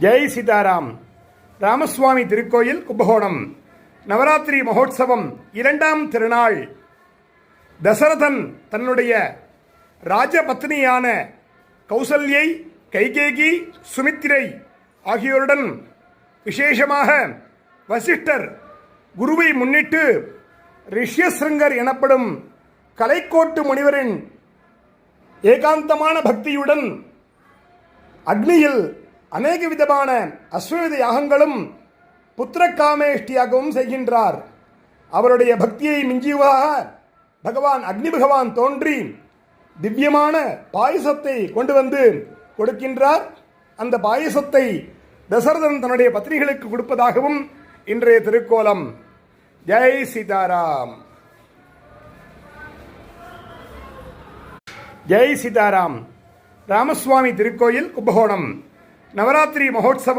ஜெய் சீதாராம். ராமசுவாமி திருக்கோயில் கும்பகோணம். நவராத்திரி மகோத்சவம் இரண்டாம் திருநாள். தசரதன் தன்னுடைய ராஜபத்னியான கௌசல்யை, கைகேகி, சுமித்திரை ஆகியோருடன் விசேஷமாக வசிஷ்டர் குருவை முன்னிட்டு ரிஷ்யசிருங்கர் எனப்படும் கலைக்கோட்டு முனிவரின் ஏகாந்தமான பக்தியுடன் அக்னியில் அநேக விதமான அஸ்வமேத யாகங்களும் புத்திரகாமேஷ்டியாகவும் செய்கின்றார். அவருடைய பக்தியை மிஞ்சியவாக பகவான் அக்னி பகவான் தோன்றி திவ்யமான பாயசத்தை கொண்டு வந்து கொடுக்கின்றார். அந்த பாயசத்தை தசரதன் தன்னுடைய பத்னிகளுக்கு கொடுப்பதாகவும் இன்றைய திருக்கோலம். ஜெய் சீதாராம். ஜெய் சீதாராம். ராமசுவாமி திருக்கோயில் கும்பகோணம். நவராத்திரி மகோத்சவம்